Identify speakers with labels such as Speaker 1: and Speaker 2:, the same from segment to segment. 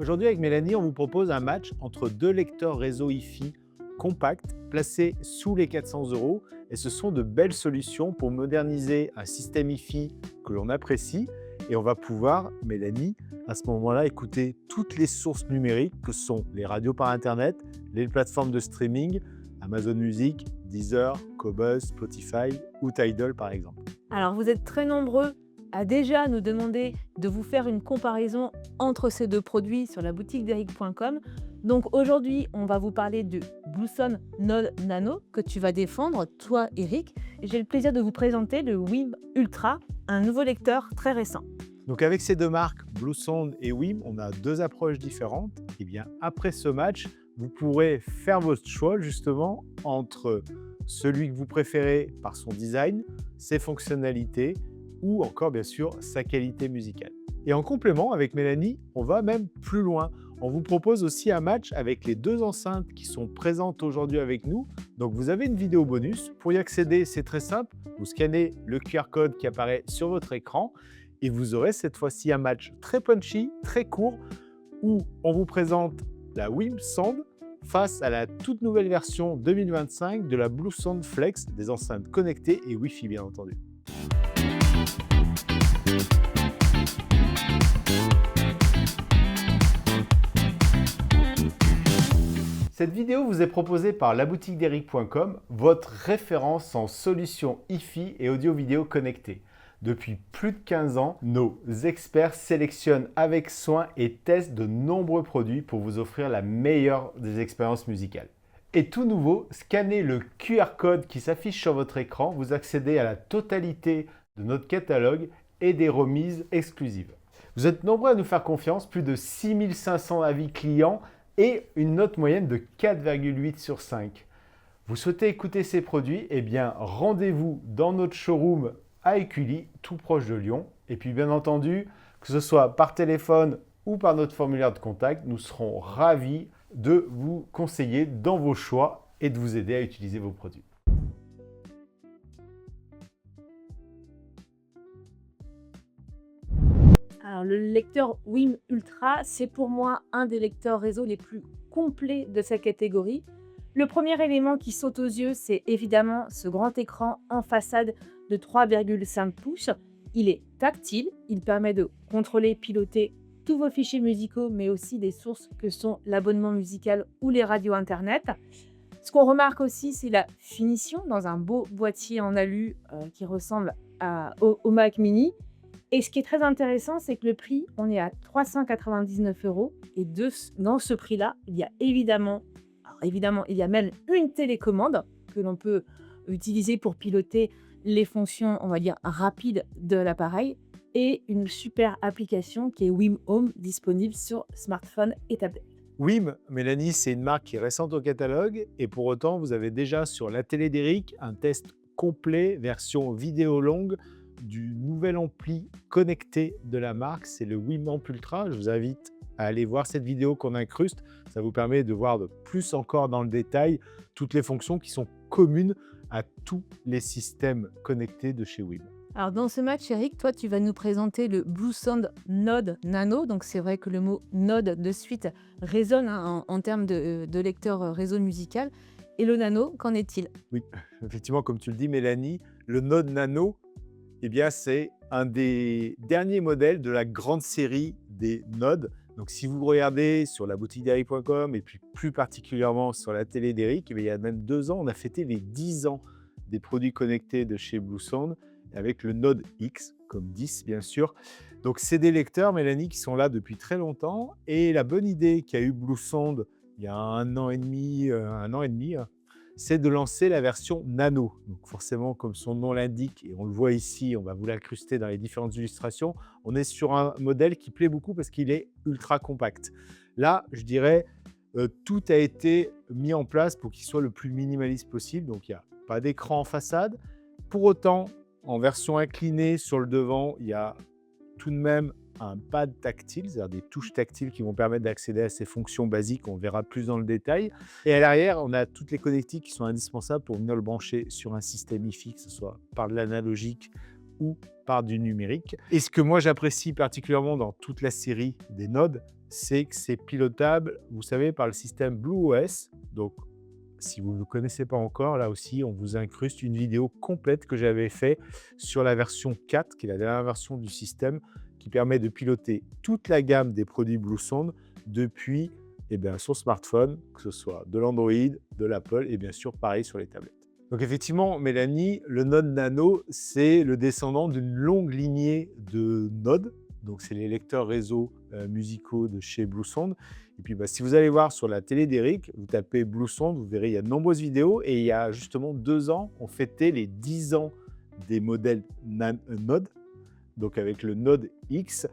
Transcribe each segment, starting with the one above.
Speaker 1: Aujourd'hui, avec Mélanie, on vous propose un match entre deux lecteurs réseau Hi-Fi compacts placés sous les 400 euros. Et ce sont de belles solutions pour moderniser un système Hi-Fi que l'on apprécie. Et on va pouvoir, Mélanie, à ce moment-là, écouter toutes les sources numériques que sont les radios par Internet, les plateformes de streaming, Amazon Music, Deezer, Qobuz, Spotify ou Tidal par exemple.
Speaker 2: Alors, vous êtes très nombreux à déjà nous demander de vous faire une comparaison entre ces deux produits sur la boutique d'Eric.com. Donc aujourd'hui, on va vous parler de Blueson Node Nano que tu vas défendre, toi Eric. Et j'ai le plaisir de vous présenter le WIM Ultra, un nouveau lecteur très récent.
Speaker 1: Donc avec ces deux marques, Blueson et WIM, on a deux approches différentes. Et bien après ce match, vous pourrez faire votre choix justement entre celui que vous préférez par son design, ses fonctionnalités ou encore bien sûr sa qualité musicale. Et en complément, avec Mélanie, on va même plus loin. On vous propose aussi un match avec les deux enceintes qui sont présentes aujourd'hui avec nous. Donc vous avez une vidéo bonus. Pour y accéder, c'est très simple. Vous scannez le QR code qui apparaît sur votre écran et vous aurez cette fois-ci un match très punchy, très court, où on vous présente la WIM Sound face à la toute nouvelle version 2025 de la Blueson Flex, des enceintes connectées et Wi-Fi bien entendu. Cette vidéo vous est proposée par laboutiquederic.com, votre référence en solutions Hi-Fi et audio-vidéo connectées. Depuis plus de 15 ans, nos experts sélectionnent avec soin et testent de nombreux produits pour vous offrir la meilleure des expériences musicales. Et tout nouveau, scannez le QR code qui s'affiche sur votre écran, vous accédez à la totalité de notre catalogue et des remises exclusives. Vous êtes nombreux à nous faire confiance, plus de 6500 avis clients et une note moyenne de 4,8 sur 5. Vous souhaitez écouter ces produits? Eh bien, rendez-vous dans notre showroom à Écully, tout proche de Lyon. Et puis bien entendu, que ce soit par téléphone ou par notre formulaire de contact, nous serons ravis de vous conseiller dans vos choix et de vous aider à utiliser vos produits.
Speaker 2: Alors, le lecteur WIM Ultra, c'est pour moi un des lecteurs réseau les plus complets de sa catégorie. Le premier élément qui saute aux yeux, c'est évidemment ce grand écran en façade de 3,5 pouces. Il est tactile, il permet de contrôler, piloter tous vos fichiers musicaux, mais aussi des sources que sont l'abonnement musical ou les radios internet. Ce qu'on remarque aussi, c'est la finition dans un beau boîtier en alu qui ressemble au Mac Mini. Et ce qui est très intéressant, c'est que le prix, on est à 399 euros. Et dans ce prix-là, il y a évidemment, il y a même une télécommande que l'on peut utiliser pour piloter les fonctions, on va dire, rapides de l'appareil et une super application qui est WIM Home, disponible sur smartphone et tablette.
Speaker 1: WIM, Mélanie, c'est une marque qui est récente au catalogue et pour autant, vous avez déjà sur la télé d'Eric un test complet, version vidéo longue, du nouvel ampli connecté de la marque, c'est le WIM Ultra. Je vous invite à aller voir cette vidéo qu'on incruste. Ça vous permet de voir de plus encore dans le détail toutes les fonctions qui sont communes à tous les systèmes connectés de chez WIM.
Speaker 2: Alors dans ce match, Eric, toi, tu vas nous présenter le Blueson Node Nano. Donc c'est vrai que le mot Node de suite résonne en termes de lecteur réseau musical. Et le Nano, qu'en est-il?
Speaker 1: Oui, effectivement, comme tu le dis, Mélanie, le Node Nano, eh bien, c'est un des derniers modèles de la grande série des Nodes. Donc, si vous regardez sur la boutique d'Eric.com et puis plus particulièrement sur la télé d'Eric, il y a même 2 ans, on a fêté les 10 ans des produits connectés de chez Blueson avec le Node X, comme 10 bien sûr. Donc, c'est des lecteurs, Mélanie, qui sont là depuis très longtemps. Et la bonne idée qu'a eu Blueson il y a un an et demi, c'est de lancer la version Nano. Donc forcément, comme son nom l'indique, et on le voit ici, on va vous l'incruster dans les différentes illustrations, on est sur un modèle qui plaît beaucoup parce qu'il est ultra compact. Là, je dirais, tout a été mis en place pour qu'il soit le plus minimaliste possible. Donc il n'y a pas d'écran en façade. Pour autant, en version inclinée sur le devant, il y a tout de même un pad tactile, c'est-à-dire des touches tactiles qui vont permettre d'accéder à ces fonctions basiques, on verra plus dans le détail. Et à l'arrière, on a toutes les connectiques qui sont indispensables pour venir le brancher sur un système Hi-Fi, que ce soit par de l'analogique ou par du numérique. Et ce que moi j'apprécie particulièrement dans toute la série des Nodes, c'est que c'est pilotable, vous savez, par le système BlueOS. Donc, si vous ne le connaissez pas encore, là aussi, on vous incruste une vidéo complète que j'avais faite sur la version 4, qui est la dernière version du système, qui permet de piloter toute la gamme des produits Bluesound depuis son smartphone, que ce soit de l'Android, de l'Apple et bien sûr pareil sur les tablettes. Donc effectivement, Mélanie, le Node Nano, c'est le descendant d'une longue lignée de Node. Donc c'est les lecteurs réseau musicaux de chez Bluesound. Et puis si vous allez voir sur la télé d'Eric, vous tapez Bluesound, vous verrez il y a de nombreuses vidéos. Et il y a justement 2 ans, on fêtait les 10 ans des modèles Node, donc avec le Node X.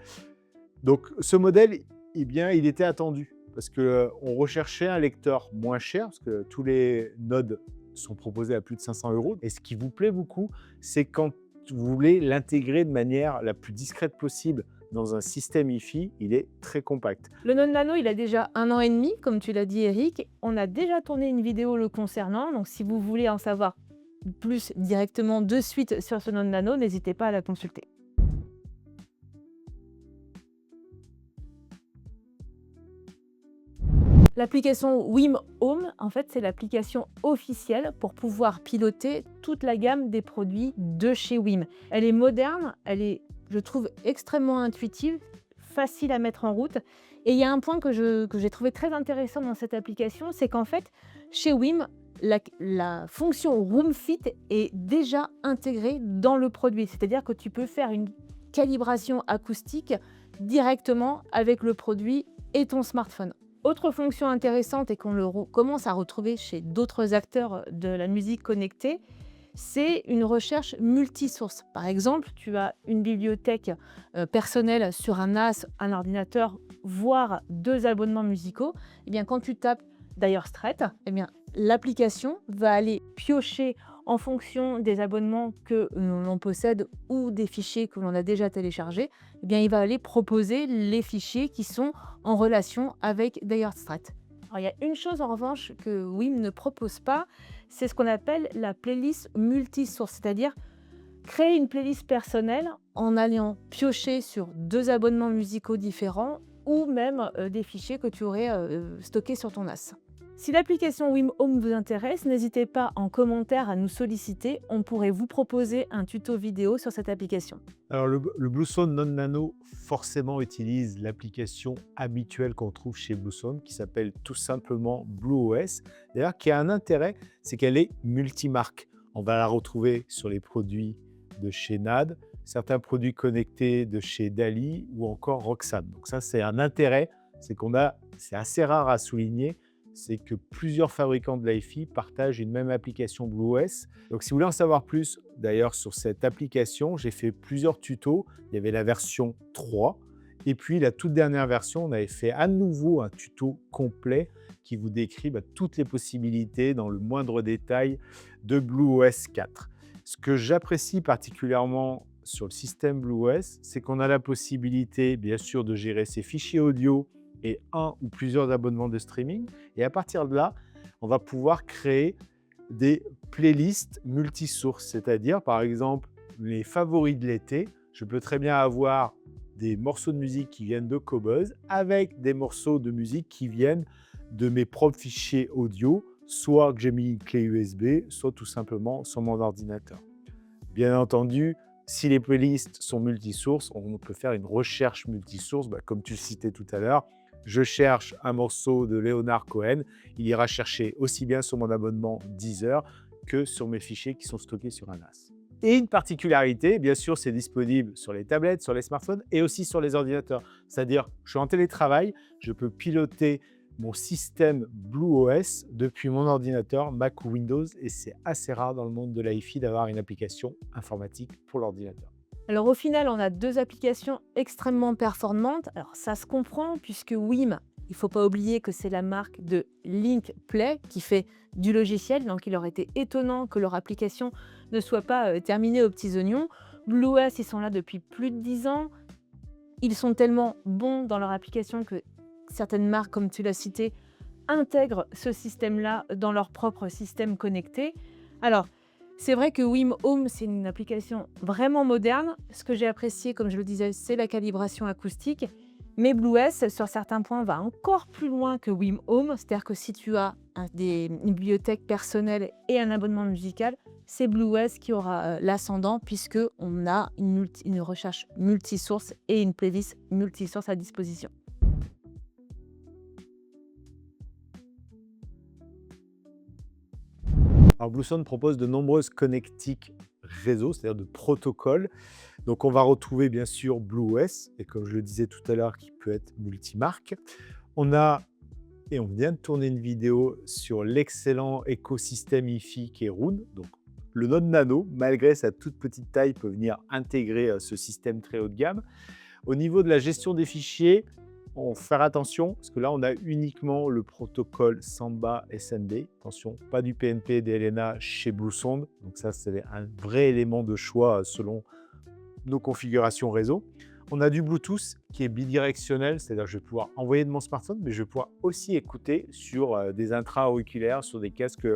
Speaker 1: Donc ce modèle, il était attendu parce qu'on recherchait un lecteur moins cher, parce que tous les Nodes sont proposés à plus de 500 €. Et ce qui vous plaît beaucoup, c'est quand vous voulez l'intégrer de manière la plus discrète possible dans un système Hi-Fi, il est très compact.
Speaker 2: Le Node Nano, il a déjà 1 an et demi, comme tu l'as dit Eric. On a déjà tourné une vidéo le concernant, donc si vous voulez en savoir plus directement de suite sur ce Node Nano, n'hésitez pas à la consulter. L'application Wim Home, en fait, c'est l'application officielle pour pouvoir piloter toute la gamme des produits de chez Wim. Elle est moderne, elle est, je trouve, extrêmement intuitive, facile à mettre en route. Et il y a un point que j'ai trouvé très intéressant dans cette application, c'est qu'en fait, chez Wim, la fonction Room Fit est déjà intégrée dans le produit. C'est-à-dire que tu peux faire une calibration acoustique directement avec le produit et ton smartphone. Autre fonction intéressante et qu'on commence à retrouver chez d'autres acteurs de la musique connectée, c'est une recherche multisource. Par exemple, tu as une bibliothèque personnelle sur un NAS, un ordinateur, voire 2 abonnements musicaux. Et bien, quand tu tapes Dire Straits, l'application va aller piocher en fonction des abonnements que l'on possède ou des fichiers que l'on a déjà téléchargés. Il va aller proposer les fichiers qui sont en relation avec Dire Straits. Alors, il y a une chose en revanche que Wim ne propose pas, c'est ce qu'on appelle la playlist multisource, c'est-à-dire créer une playlist personnelle en allant piocher sur 2 abonnements musicaux différents ou même des fichiers que tu aurais stockés sur ton NAS. Si l'application Wim Home vous intéresse, n'hésitez pas en commentaire à nous solliciter. On pourrait vous proposer un tuto vidéo sur cette application.
Speaker 1: Alors le Bluesound Node Nano forcément utilise l'application habituelle qu'on trouve chez Bluesound qui s'appelle tout simplement BlueOS. D'ailleurs, qui a un intérêt, c'est qu'elle est multimarque. On va la retrouver sur les produits de chez NAD, certains produits connectés de chez Dali ou encore Roxane. Donc ça, c'est un intérêt, c'est assez rare à souligner, c'est que plusieurs fabricants de l'Hi-Fi partagent une même application BlueOS. Donc si vous voulez en savoir plus, d'ailleurs sur cette application, j'ai fait plusieurs tutos. Il y avait la version 3 et puis la toute dernière version, on avait fait à nouveau un tuto complet qui vous décrit toutes les possibilités dans le moindre détail de BlueOS 4. Ce que j'apprécie particulièrement sur le système BlueOS, c'est qu'on a la possibilité bien sûr de gérer ses fichiers audio et 1 ou plusieurs abonnements de streaming. Et à partir de là, on va pouvoir créer des playlists multisources, c'est-à-dire par exemple les favoris de l'été. Je peux très bien avoir des morceaux de musique qui viennent de Qobuz avec des morceaux de musique qui viennent de mes propres fichiers audio, soit que j'ai mis une clé USB, soit tout simplement sur mon ordinateur. Bien entendu, si les playlists sont multisources, on peut faire une recherche multisource, comme tu le citais tout à l'heure. Je cherche un morceau de Leonard Cohen, il ira chercher aussi bien sur mon abonnement Deezer que sur mes fichiers qui sont stockés sur un NAS. Et une particularité, bien sûr, c'est disponible sur les tablettes, sur les smartphones et aussi sur les ordinateurs. C'est-à-dire, je suis en télétravail, je peux piloter mon système BlueOS depuis mon ordinateur Mac ou Windows et c'est assez rare dans le monde de l'Hi-Fi d'avoir une application informatique pour l'ordinateur.
Speaker 2: Alors au final, on a 2 applications extrêmement performantes. Alors ça se comprend puisque Wim, il ne faut pas oublier que c'est la marque de Linkplay qui fait du logiciel. Donc il aurait été étonnant que leur application ne soit pas terminée aux petits oignons. BlueOS, ils sont là depuis plus de 10 ans. Ils sont tellement bons dans leur application que certaines marques, comme tu l'as cité, intègrent ce système-là dans leur propre système connecté. Alors, c'est vrai que Wim Home, c'est une application vraiment moderne. Ce que j'ai apprécié, comme je le disais, c'est la calibration acoustique. Mais BlueOS, sur certains points, va encore plus loin que Wim Home. C'est-à-dire que si tu as une bibliothèque personnelle et un abonnement musical, c'est BlueOS qui aura l'ascendant puisqu'on a une recherche multisource et une playlist multisource à disposition.
Speaker 1: Alors Bluesound propose de nombreuses connectiques réseau, c'est-à-dire de protocoles. Donc on va retrouver bien sûr BlueOS, et comme je le disais tout à l'heure, qui peut être multimarque. On a, et on vient de tourner une vidéo sur l'excellent écosystème Hi-Fi qui est Roon. Donc le Node Nano, malgré sa toute petite taille, peut venir intégrer ce système très haut de gamme. Au niveau de la gestion des fichiers, on va faire attention, parce que là, on a uniquement le protocole Samba SND. Attention, pas du PNP et DLNA chez Bluesound. Donc ça, c'est un vrai élément de choix selon nos configurations réseau. On a du Bluetooth qui est bidirectionnel, c'est-à-dire que je vais pouvoir envoyer de mon smartphone, mais je vais pouvoir aussi écouter sur des intra-auriculaires, sur des casques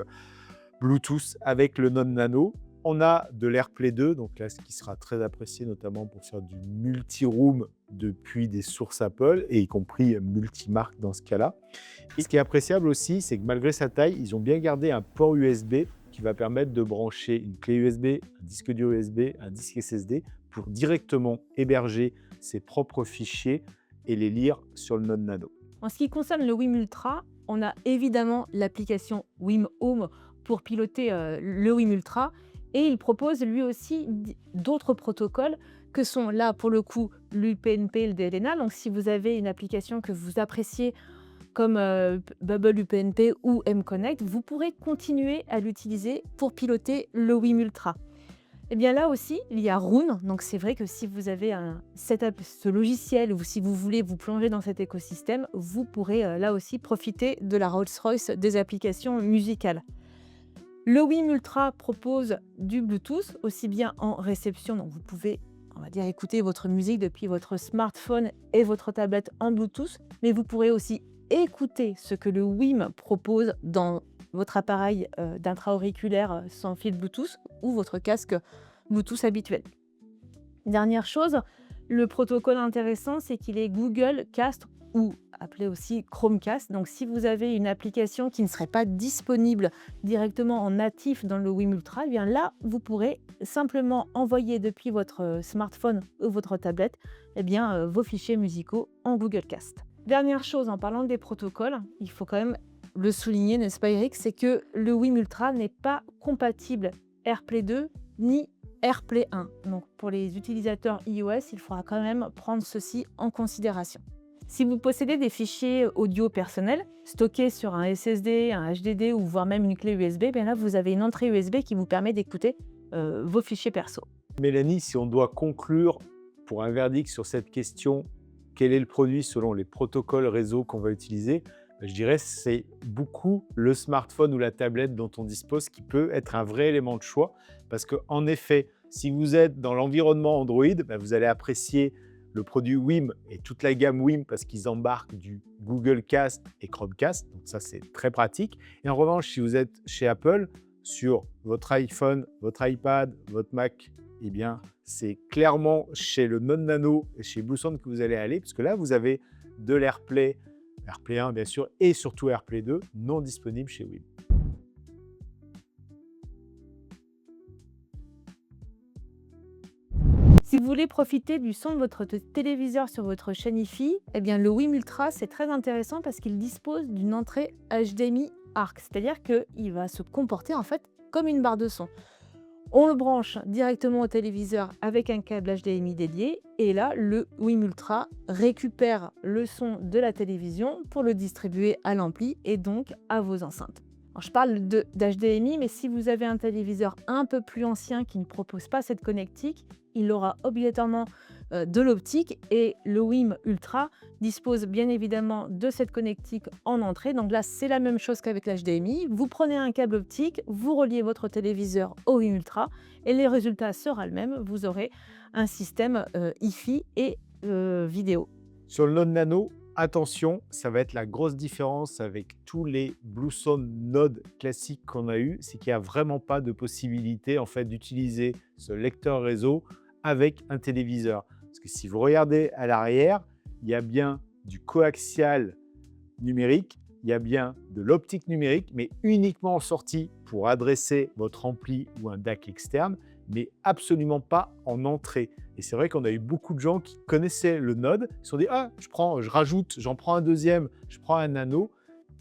Speaker 1: Bluetooth avec le Node Nano. On a de l'AirPlay 2, donc là, ce qui sera très apprécié notamment pour faire du multi-room depuis des sources Apple, et y compris multimarque dans ce cas-là. Et ce qui est appréciable aussi, c'est que malgré sa taille, ils ont bien gardé un port USB qui va permettre de brancher une clé USB, un disque dur USB, un disque SSD pour directement héberger ses propres fichiers et les lire sur le Node Nano.
Speaker 2: En ce qui concerne le Wim Ultra, on a évidemment l'application Wim Home pour piloter le Wim Ultra. Et il propose lui aussi d'autres protocoles que sont là pour le coup l'UPnP et le DLNA. Donc si vous avez une application que vous appréciez comme Bubble UPnP ou mConnect, vous pourrez continuer à l'utiliser pour piloter le Wim Ultra. Et bien là aussi, il y a Roon. Donc c'est vrai que si vous avez ce logiciel ou si vous voulez vous plonger dans cet écosystème, vous pourrez là aussi profiter de la Rolls-Royce des applications musicales. Le Wim Ultra propose du Bluetooth, aussi bien en réception, donc vous pouvez, on va dire, écouter votre musique depuis votre smartphone et votre tablette en Bluetooth, mais vous pourrez aussi écouter ce que le Wim propose dans votre appareil d'intra-auriculaire sans fil Bluetooth ou votre casque Bluetooth habituel. Dernière chose, le protocole intéressant, c'est qu'il est Google Cast ou appelé aussi Chromecast. Donc si vous avez une application qui ne serait pas disponible directement en natif dans le Wim Ultra, eh bien là, vous pourrez simplement envoyer depuis votre smartphone ou votre tablette vos fichiers musicaux en Google Cast. Dernière chose, en parlant des protocoles, il faut quand même le souligner, n'est-ce pas Eric, c'est que le Wim Ultra n'est pas compatible AirPlay 2 ni AirPlay 1. Donc pour les utilisateurs iOS, il faudra quand même prendre ceci en considération. Si vous possédez des fichiers audio personnels stockés sur un SSD, un HDD ou voire même une clé USB, bien là vous avez une entrée USB qui vous permet d'écouter vos fichiers perso.
Speaker 1: Mélanie, si on doit conclure pour un verdict sur cette question, quel est le produit selon les protocoles réseau qu'on va utiliser, je dirais que c'est beaucoup le smartphone ou la tablette dont on dispose qui peut être un vrai élément de choix, parce qu'en effet, si vous êtes dans l'environnement Android, vous allez apprécier le produit Wim et toute la gamme Wim parce qu'ils embarquent du Google Cast et Chromecast, donc ça c'est très pratique. Et en revanche, si vous êtes chez Apple, sur votre iPhone, votre iPad, votre Mac, eh bien c'est clairement chez le Node Nano et chez Bluesound que vous allez aller, parce que là vous avez de l'AirPlay, AirPlay 1 bien sûr, et surtout AirPlay 2 non disponible chez Wim.
Speaker 2: Si vous voulez profiter du son de votre téléviseur sur votre chaîne Hi-Fi, eh bien le Wim Ultra c'est très intéressant parce qu'il dispose d'une entrée HDMI ARC, c'est-à-dire qu'il va se comporter en fait comme une barre de son. On le branche directement au téléviseur avec un câble HDMI dédié et là le Wim Ultra récupère le son de la télévision pour le distribuer à l'ampli et donc à vos enceintes. Alors, je parle d'HDMI, mais si vous avez un téléviseur un peu plus ancien qui ne propose pas cette connectique, il aura obligatoirement de l'optique et le Wim Ultra dispose bien évidemment de cette connectique en entrée. Donc là, c'est la même chose qu'avec l'HDMI. Vous prenez un câble optique, vous reliez votre téléviseur au Wim Ultra et les résultats sera le même. Vous aurez un système Hi-Fi et vidéo.
Speaker 1: Sur le Node Nano, attention, ça va être la grosse différence avec tous les Bluesound Node classiques qu'on a eu, c'est qu'il n'y a vraiment pas de possibilité en fait d'utiliser ce lecteur réseau avec un téléviseur. Parce que si vous regardez à l'arrière, il y a bien du coaxial numérique, il y a bien de l'optique numérique, mais uniquement en sortie pour adresser votre ampli ou un DAC externe, mais absolument pas en entrée. Et c'est vrai qu'on a eu beaucoup de gens qui connaissaient le Node, ils se sont dit « Ah, je rajoute, j'en prends un deuxième, je prends un Nano »,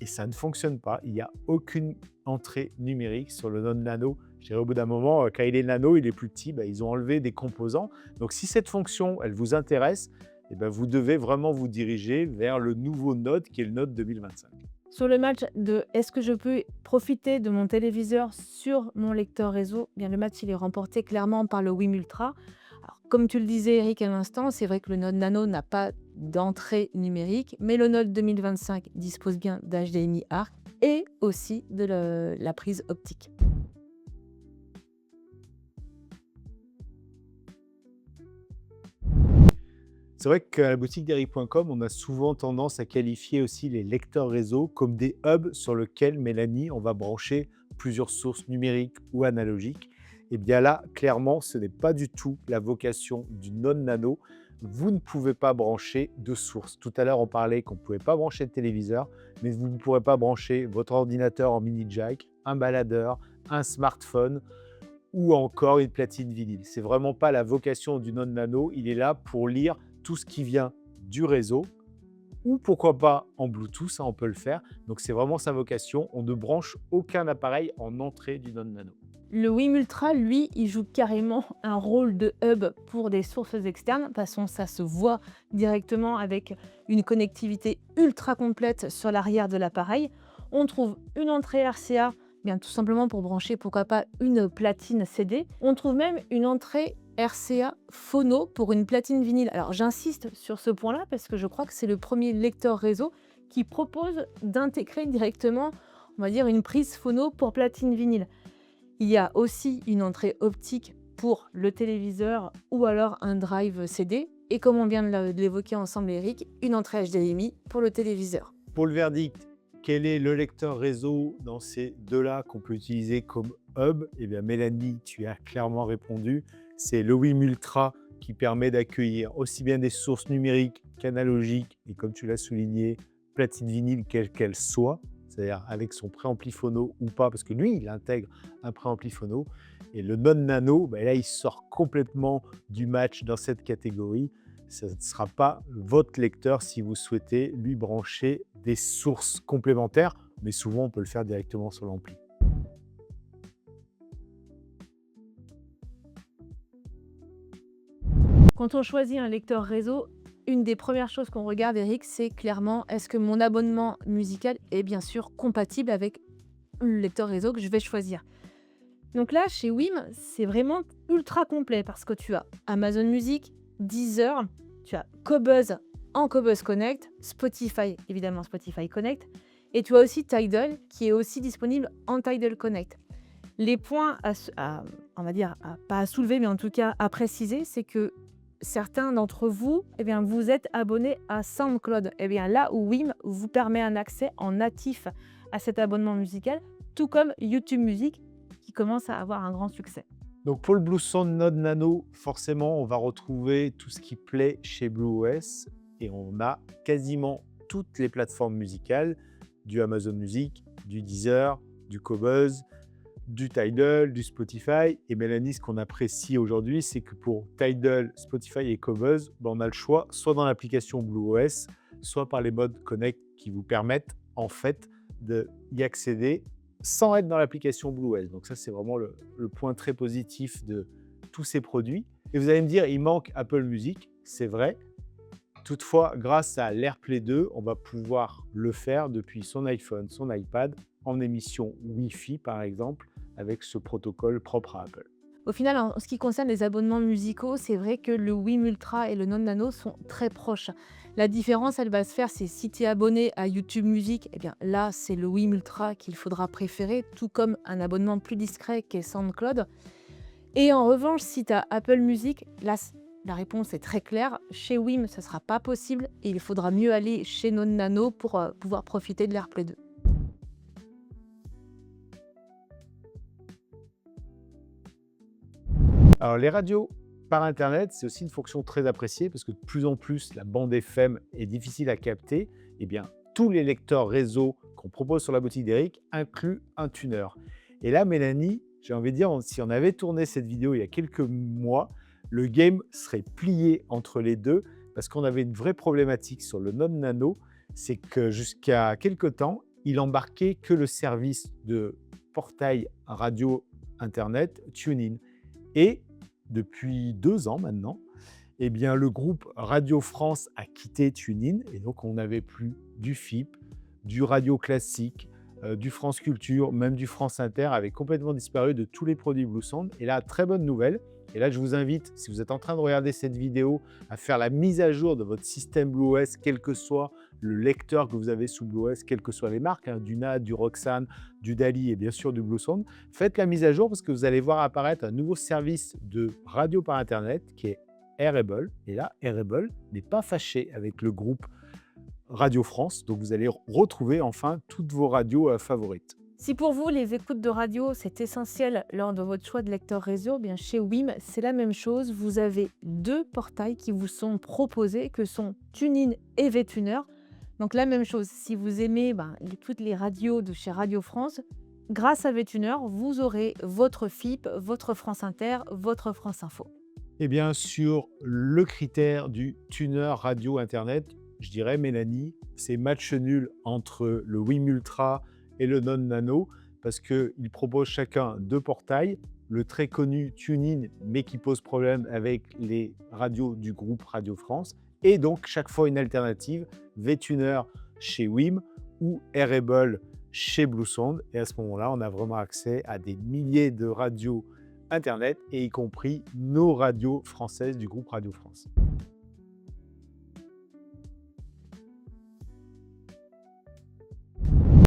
Speaker 1: et ça ne fonctionne pas. Il n'y a aucune entrée numérique sur le Node Nano. Je dirais au bout d'un moment, quand il est nano, il est plus petit, ils ont enlevé des composants. Donc si cette fonction, elle vous intéresse, vous devez vraiment vous diriger vers le nouveau Node qui est le Node 2025.
Speaker 2: Sur le match de est-ce que je peux profiter de mon téléviseur sur mon lecteur réseau, bien le match il est remporté clairement par le WIM Ultra. Alors, comme tu le disais Eric à l'instant, c'est vrai que le Node Nano n'a pas d'entrée numérique, mais le Node 2025 dispose bien d'HDMI ARC et aussi de la prise optique.
Speaker 1: C'est vrai qu'à la boutique d'Eric.com, on a souvent tendance à qualifier aussi les lecteurs réseau comme des hubs sur lesquels, Mélanie, on va brancher plusieurs sources numériques ou analogiques. Et bien là, clairement, ce n'est pas du tout la vocation du Node Nano. Vous ne pouvez pas brancher de source. Tout à l'heure, on parlait qu'on ne pouvait pas brancher de téléviseur, mais vous ne pourrez pas brancher votre ordinateur en mini jack, un baladeur, un smartphone ou encore une platine vinyle. C'est vraiment pas la vocation du Node Nano. Il est là pour lire tout ce qui vient du réseau ou pourquoi pas en Bluetooth, ça on peut le faire. Donc c'est vraiment sa vocation. On ne branche aucun appareil en entrée du Node Nano.
Speaker 2: Le WIM Ultra, lui, il joue carrément un rôle de hub pour des sources externes. De toute façon, ça se voit directement avec une connectivité ultra complète sur l'arrière de l'appareil. On trouve une entrée RCA, bien tout simplement pour brancher, pourquoi pas, une platine CD. On trouve même une entrée RCA phono pour une platine vinyle. Alors j'insiste sur ce point-là parce que je crois que c'est le premier lecteur réseau qui propose d'intégrer directement, on va dire, une prise phono pour platine vinyle. Il y a aussi une entrée optique pour le téléviseur ou alors un drive CD. Et comme on vient de l'évoquer ensemble, Eric, une entrée HDMI pour le téléviseur.
Speaker 1: Pour le verdict, quel est le lecteur réseau dans ces deux-là qu'on peut utiliser comme hub? Eh bien, Mélanie, tu as clairement répondu. C'est le WIM Ultra qui permet d'accueillir aussi bien des sources numériques qu'analogiques et, comme tu l'as souligné, platine vinyle quelle qu'elle soit, c'est-à-dire avec son préampli phono ou pas, parce que lui, il intègre un préampli phono. Et le Node Nano, là, il sort complètement du match dans cette catégorie. Ce ne sera pas votre lecteur si vous souhaitez lui brancher des sources complémentaires, mais souvent, on peut le faire directement sur l'ampli.
Speaker 2: Quand on choisit un lecteur réseau, une des premières choses qu'on regarde, Eric, c'est clairement est-ce que mon abonnement musical est bien sûr compatible avec le lecteur réseau que je vais choisir. Donc là, chez WIM, c'est vraiment ultra complet parce que tu as Amazon Music, Deezer, tu as Qobuz en Qobuz Connect, Spotify, évidemment Spotify Connect, et tu as aussi Tidal qui est aussi disponible en Tidal Connect. Les points on va dire, pas à soulever, mais en tout cas à préciser, c'est que certains d'entre vous, vous êtes abonnés à SoundCloud. Là où WIM vous permet un accès en natif à cet abonnement musical, tout comme YouTube Music qui commence à avoir un grand succès.
Speaker 1: Donc pour le Bluesound Node Nano, forcément, on va retrouver tout ce qui plaît chez BlueOS et on a quasiment toutes les plateformes musicales, du Amazon Music, du Deezer, du Qobuz, du Tidal, du Spotify. Et Mélanie, ce qu'on apprécie aujourd'hui, c'est que pour Tidal, Spotify et Qobuz, on a le choix soit dans l'application BlueOS, soit par les modes Connect qui vous permettent en fait d'y accéder sans être dans l'application BlueOS. Donc ça, c'est vraiment le point très positif de tous ces produits. Et vous allez me dire, il manque Apple Music, c'est vrai. Toutefois, grâce à l'AirPlay 2, on va pouvoir le faire depuis son iPhone, son iPad, en émission Wi-Fi par exemple, avec ce protocole propre à Apple.
Speaker 2: Au final, en ce qui concerne les abonnements musicaux, c'est vrai que le WIM Ultra et le Node Nano sont très proches. La différence, elle va se faire, c'est si tu es abonné à YouTube Music, là, c'est le WIM Ultra qu'il faudra préférer, tout comme un abonnement plus discret qu'est SoundCloud. Et en revanche, si tu as Apple Music, là, la réponse est très claire. Chez WIM, ça ne sera pas possible et il faudra mieux aller chez Node Nano pour pouvoir profiter de l'AirPlay 2.
Speaker 1: Alors les radios par Internet, c'est aussi une fonction très appréciée parce que de plus en plus, la bande FM est difficile à capter. Eh bien, tous les lecteurs réseau qu'on propose sur la boutique d'Eric incluent un tuner. Et là, Mélanie, j'ai envie de dire, si on avait tourné cette vidéo il y a quelques mois, le game serait plié entre les deux parce qu'on avait une vraie problématique sur le Node Nano, c'est que jusqu'à quelques temps, il embarquait que le service de portail radio Internet TuneIn. Et depuis 2 ans maintenant, eh bien, le groupe Radio France a quitté TuneIn et donc on n'avait plus du FIP, du radio classique, du France Culture, même du France Inter avait complètement disparu de tous les produits Bluesound. Et là, très bonne nouvelle. Et là, je vous invite, si vous êtes en train de regarder cette vidéo, à faire la mise à jour de votre système BlueOS, quel que soit le lecteur que vous avez sous BlueOS, quelles que soient les marques, du NAD, du Roxane, du DALI et bien sûr du Bluesound. Faites la mise à jour parce que vous allez voir apparaître un nouveau service de radio par Internet qui est Airable. Et là, Airable n'est pas fâché avec le groupe Radio France. Donc, vous allez retrouver enfin toutes vos radios favorites.
Speaker 2: Si pour vous, les écoutes de radio, c'est essentiel lors de votre choix de lecteur réseau, bien chez WIM, c'est la même chose. Vous avez 2 portails qui vous sont proposés, que sont TuneIn et VTuner. Donc la même chose, si vous aimez toutes les radios de chez Radio France, grâce à VTuner, vous aurez votre FIP, votre France Inter, votre France Info.
Speaker 1: Et bien sur le critère du tuner radio Internet, je dirais, Mélanie, c'est match nul entre le WIM Ultra et le Node Nano, parce qu'ils proposent chacun 2 portails, le très connu TuneIn, mais qui pose problème avec les radios du groupe Radio France, et donc chaque fois une alternative, VTuner chez WIM ou Airable chez Bluesound, et à ce moment-là, on a vraiment accès à des milliers de radios Internet, et y compris nos radios françaises du groupe Radio France.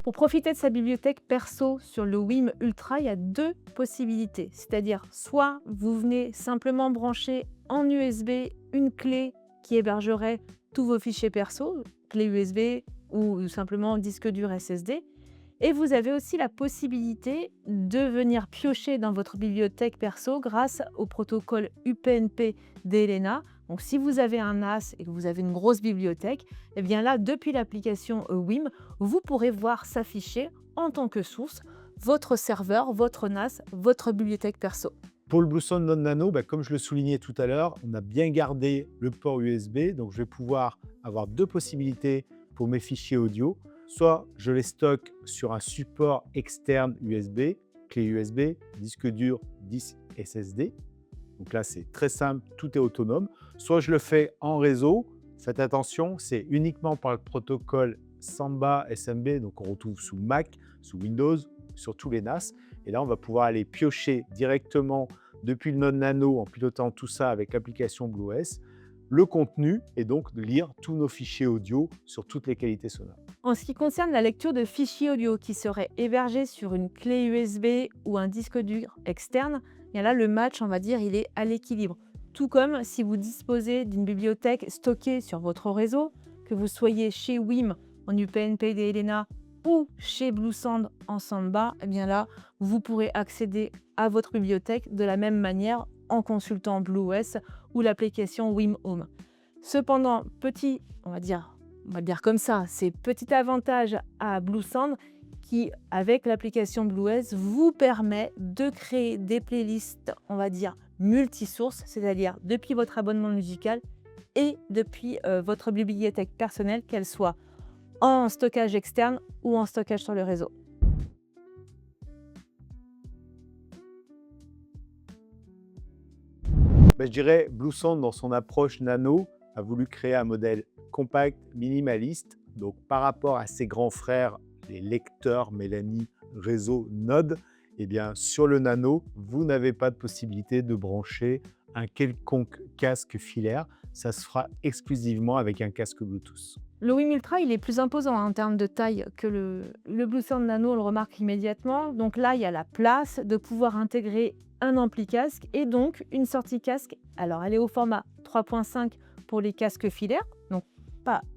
Speaker 2: Pour profiter de sa bibliothèque perso sur le WIM Ultra, il y a 2 possibilités. C'est-à-dire, soit vous venez simplement brancher en USB une clé qui hébergerait tous vos fichiers perso, clé USB ou simplement disque dur SSD. Et vous avez aussi la possibilité de venir piocher dans votre bibliothèque perso grâce au protocole UPnP d'Elena. Donc si vous avez un NAS et que vous avez une grosse bibliothèque, eh bien là, depuis l'application WIM, vous pourrez voir s'afficher en tant que source votre serveur, votre NAS, votre bibliothèque perso.
Speaker 1: Pour le Bluesound Node Nano, comme je le soulignais tout à l'heure, on a bien gardé le port USB. Donc je vais pouvoir avoir 2 possibilités pour mes fichiers audio. Soit je les stocke sur un support externe USB, clé USB, disque dur, disque SSD. Donc là, c'est très simple, tout est autonome. Soit je le fais en réseau. Faites attention, c'est uniquement par le protocole Samba SMB, donc on retrouve sous Mac, sous Windows, sur tous les NAS. Et là, on va pouvoir aller piocher directement depuis le Node Nano en pilotant tout ça avec l'application BlueOS, le contenu et donc de lire tous nos fichiers audio sur toutes les qualités sonores.
Speaker 2: En ce qui concerne la lecture de fichiers audio qui seraient hébergés sur une clé USB ou un disque dur externe, bien là, le match, on va dire, il est à l'équilibre. Tout comme si vous disposez d'une bibliothèque stockée sur votre réseau, que vous soyez chez WIM en UPnP d'Elena ou chez Bluesound en Samba, eh bien là, vous pourrez accéder à votre bibliothèque de la même manière en consultant BlueOS ou l'application WIM Home. Cependant, on va dire comme ça, c'est petit avantage à Bluesound qui, avec l'application BlueOS, vous permet de créer des playlists, on va dire, multisources, c'est-à-dire depuis votre abonnement musical et depuis votre bibliothèque personnelle, qu'elle soit en stockage externe ou en stockage sur le réseau.
Speaker 1: Je dirais Bluesound, dans son approche nano, a voulu créer un modèle compact, minimaliste. Donc, par rapport à ses grands frères, les lecteurs Mélanie, réseau, Node, eh bien, sur le nano, vous n'avez pas de possibilité de brancher un quelconque casque filaire. Ça se fera exclusivement avec un casque Bluetooth.
Speaker 2: Le WIM Ultra, il est plus imposant en termes de taille que le Bluesound Nano, on le remarque immédiatement. Donc là, il y a la place de pouvoir intégrer un ampli casque et donc une sortie casque. Alors, elle est au format 3.5 pour les casques filaires. Donc,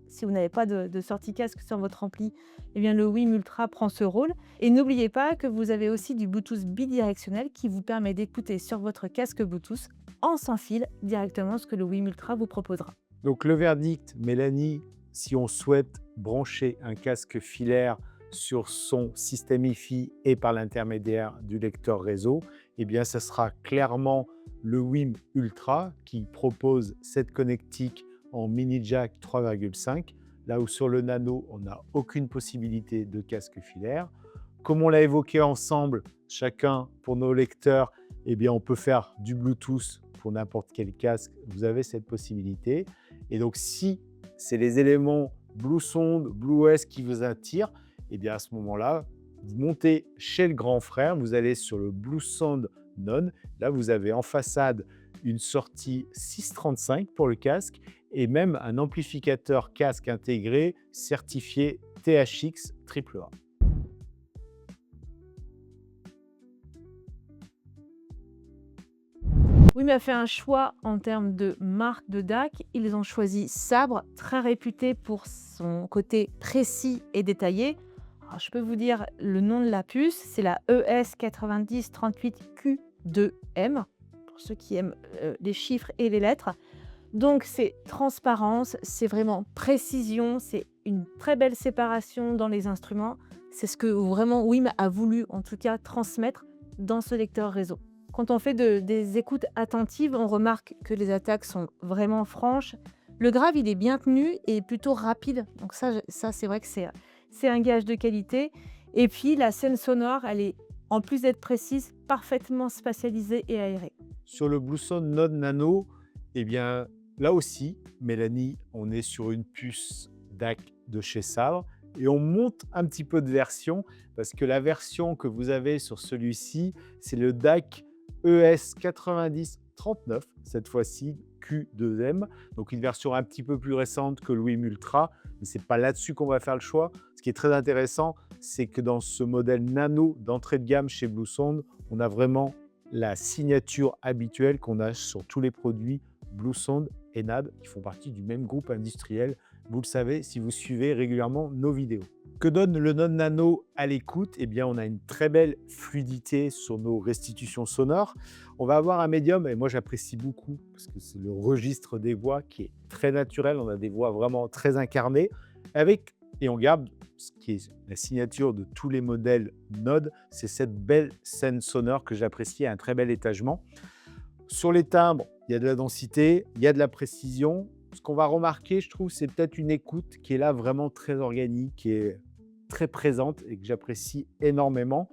Speaker 2: si vous n'avez pas de sortie casque sur votre ampli, eh bien, le WIM Ultra prend ce rôle. Et n'oubliez pas que vous avez aussi du Bluetooth bidirectionnel qui vous permet d'écouter sur votre casque Bluetooth en sans fil directement, ce que le WiiM Ultra vous proposera.
Speaker 1: Donc le verdict, Mélanie, si on souhaite brancher un casque filaire sur son système Hi-Fi et par l'intermédiaire du lecteur réseau, eh bien, ça sera clairement le WiiM Ultra qui propose cette connectique en mini jack 3,5, là où sur le Nano, on n'a aucune possibilité de casque filaire. Comme on l'a évoqué ensemble, chacun pour nos lecteurs, eh bien, on peut faire du Bluetooth pour n'importe quel casque, vous avez cette possibilité. Et donc, si c'est les éléments Bluesound, Blueos qui vous attirent, et bien à ce moment-là, vous montez chez le grand frère, vous allez sur le Bluesound None. Là, vous avez en façade une sortie 635 pour le casque et même un amplificateur casque intégré certifié THX AAA.
Speaker 2: WiiM a fait un choix en termes de marque de DAC. Ils ont choisi Sabre, très réputé pour son côté précis et détaillé. Alors, je peux vous dire le nom de la puce, c'est la ES9038Q2M, pour ceux qui aiment les chiffres et les lettres. Donc c'est transparence, c'est vraiment précision, c'est une très belle séparation dans les instruments. C'est ce que vraiment WiiM a voulu en tout cas transmettre dans ce lecteur réseau. Quand on fait des écoutes attentives, on remarque que les attaques sont vraiment franches. Le grave, il est bien tenu et plutôt rapide. Donc ça c'est vrai que c'est un gage de qualité. Et puis la scène sonore, elle est, en plus d'être précise, parfaitement spatialisée et aérée.
Speaker 1: Sur le Bluesound Node Nano, eh bien, là aussi, Mélanie, on est sur une puce DAC de chez Sabre et on monte un petit peu de version parce que la version que vous avez sur celui-ci, c'est le DAC ES9039, cette fois-ci Q2M, donc une version un petit peu plus récente que le WiiM Ultra, mais ce n'est pas là-dessus qu'on va faire le choix. Ce qui est très intéressant, c'est que dans ce modèle Nano d'entrée de gamme chez Bluesound, on a vraiment la signature habituelle qu'on a sur tous les produits Bluesound et NAD qui font partie du même groupe industriel. Vous le savez si vous suivez régulièrement nos vidéos. Que donne le Node Nano à l'écoute? Eh bien, on a une très belle fluidité sur nos restitutions sonores. On va avoir un médium, et moi j'apprécie beaucoup, parce que c'est le registre des voix qui est très naturel. On a des voix vraiment très incarnées, et on garde ce qui est la signature de tous les modèles Node, c'est cette belle scène sonore que j'apprécie, un très bel étagement. Sur les timbres, il y a de la densité, il y a de la précision. Ce qu'on va remarquer, je trouve, c'est peut-être une écoute qui est là vraiment très organique, qui est très présente et que j'apprécie énormément.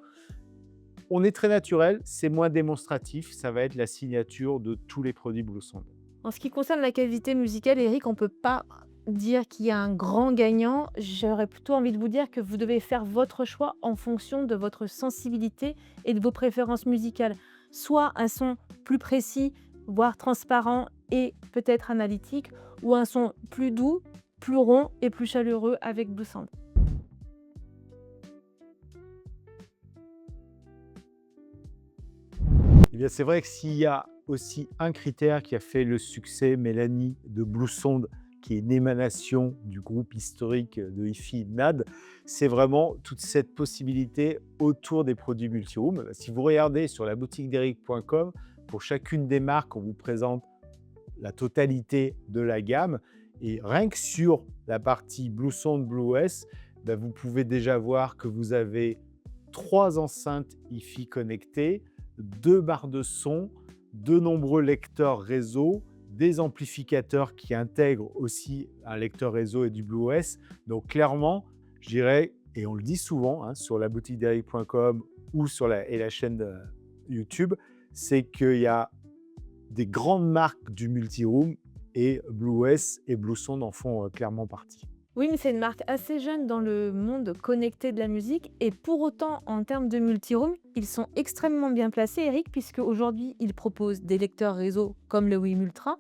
Speaker 1: On est très naturel, c'est moins démonstratif, ça va être la signature de tous les produits Bluesound.
Speaker 2: En ce qui concerne la qualité musicale, Eric, on ne peut pas dire qu'il y a un grand gagnant. J'aurais plutôt envie de vous dire que vous devez faire votre choix en fonction de votre sensibilité et de vos préférences musicales. Soit un son plus précis, voire transparent et peut-être analytique, ou un son plus doux, plus rond et plus chaleureux avec Bluesound.
Speaker 1: Eh bien, c'est vrai que s'il y a aussi un critère qui a fait le succès, Mélanie, de Bluesound, qui est une émanation du groupe historique de Hi-Fi NAD, c'est vraiment toute cette possibilité autour des produits multi-room. Si vous regardez sur la boutique d'Eric.com, pour chacune des marques, on vous présente la totalité de la gamme. Et rien que sur la partie Bluesound Blueos, vous pouvez déjà voir que vous avez 3 enceintes Hi-Fi connectées, 2 barres de son, de nombreux lecteurs réseau, des amplificateurs qui intègrent aussi un lecteur réseau et du Blueos. Donc clairement, je dirais, et on le dit souvent sur la boutique d'Eric.com ou sur la chaîne de YouTube, c'est qu'il y a des grandes marques du multi-room et Blueos et Bluesound en font clairement partie.
Speaker 2: Oui, mais c'est une marque assez jeune dans le monde connecté de la musique et pour autant, en termes de multi-room, ils sont extrêmement bien placés, Eric, puisque aujourd'hui, ils proposent des lecteurs réseau comme le WiiM Ultra.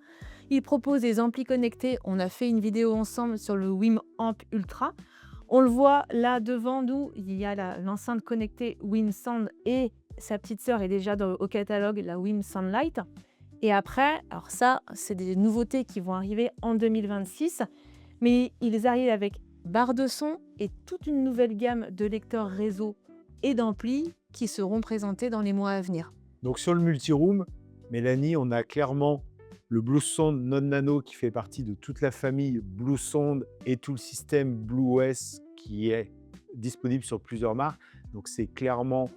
Speaker 2: Ils proposent des amplis connectés. On a fait une vidéo ensemble sur le WiiM Amp Ultra. On le voit là devant nous, il y a l'enceinte connectée WiiM Sound et sa petite sœur est déjà au catalogue, la WiiM Soundlite. Et après, alors ça, c'est des nouveautés qui vont arriver en 2026. Mais ils arrivent avec barre de son et toute une nouvelle gamme de lecteurs réseau et d'amplis qui seront présentés dans les mois à venir.
Speaker 1: Donc sur le multi-room, Mélanie, on a clairement le Bluesound Node Nano qui fait partie de toute la famille Bluesound et tout le système BlueOS qui est disponible sur plusieurs marques. Donc, c'est clairement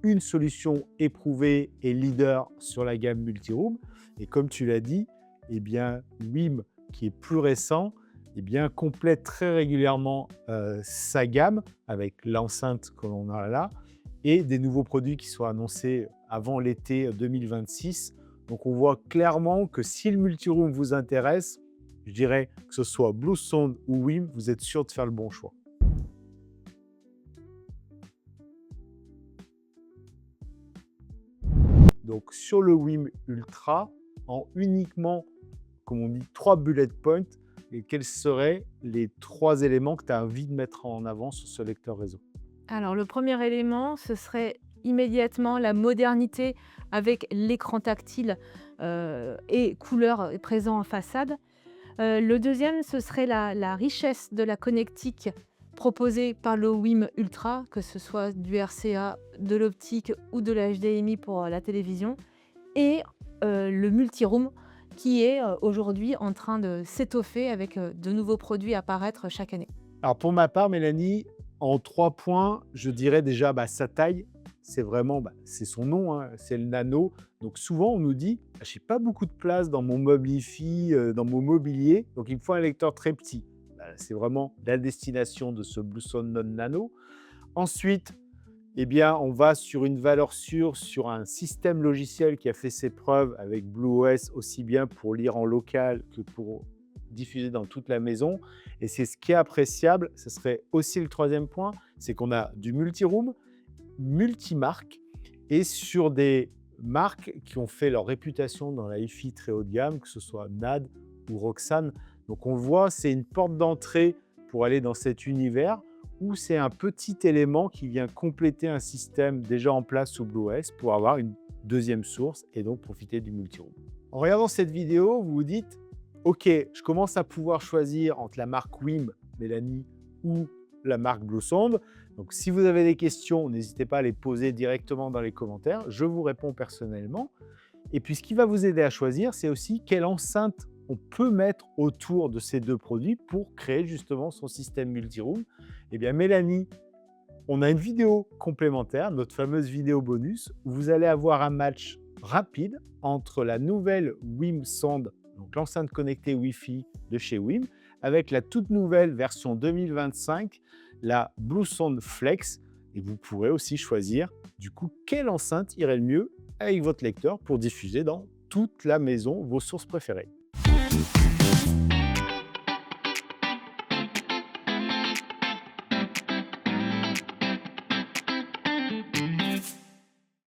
Speaker 1: une solution éprouvée et leader sur la gamme multiroom. Et comme tu l'as dit, eh bien, WiiM, qui est plus récent, eh bien, complète très régulièrement sa gamme avec l'enceinte que l'on a là et des nouveaux produits qui sont annoncés avant l'été 2026. Donc, on voit clairement que si le multiroom vous intéresse, je dirais que ce soit Bluesound ou WiiM, vous êtes sûr de faire le bon choix. Donc, sur le WiiM Ultra, en uniquement, comme on dit, 3 bullet points, et quels seraient les 3 éléments que tu as envie de mettre en avant sur ce lecteur réseau?
Speaker 2: Alors, le premier élément, ce serait immédiatement la modernité avec l'écran tactile et couleur présent en façade. Le deuxième, ce serait la richesse de la connectique proposée par le WiiM Ultra, que ce soit du RCA, de l'optique ou de la HDMI pour la télévision, et le multiroom qui est aujourd'hui en train de s'étoffer avec de nouveaux produits à apparaître chaque année.
Speaker 1: Alors, pour ma part, Mélanie, en 3 points, je dirais déjà sa taille. C'est vraiment, c'est son nom, hein, c'est le Nano. Donc, souvent, on nous dit, je n'ai pas beaucoup de place dans mon meuble hi-fi, dans mon mobilier, donc il me faut un lecteur très petit. C'est vraiment la destination de ce Bluesound Node Nano. Ensuite, eh bien, on va sur une valeur sûre, sur un système logiciel qui a fait ses preuves avec BlueOS, aussi bien pour lire en local que pour diffuser dans toute la maison. Et c'est ce qui est appréciable, ce serait aussi le troisième point, c'est qu'on a du multiroom, multimarque, et sur des marques qui ont fait leur réputation dans la hi-fi très haut de gamme, que ce soit NAD ou Roxane. Donc on le voit, c'est une porte d'entrée pour aller dans cet univers où c'est un petit élément qui vient compléter un système déjà en place sous BlueOS pour avoir une deuxième source et donc profiter du multiroom. En regardant cette vidéo, vous vous dites « Ok, je commence à pouvoir choisir entre la marque WiiM, Mélanie, ou la marque Bluesound. » Donc, si vous avez des questions, n'hésitez pas à les poser directement dans les commentaires. Je vous réponds personnellement. Et puis, ce qui va vous aider à choisir, c'est aussi quelle enceinte on peut mettre autour de ces deux produits pour créer justement son système multiroom. Eh bien, Mélanie, on a une vidéo complémentaire, notre fameuse vidéo bonus, où vous allez avoir un match rapide entre la nouvelle WiiM Sound, donc l'enceinte connectée Wi-Fi de chez WiiM, avec la toute nouvelle version 2025, la Bluesound Flex. Et vous pourrez aussi choisir du coup quelle enceinte irait le mieux avec votre lecteur pour diffuser dans toute la maison vos sources préférées.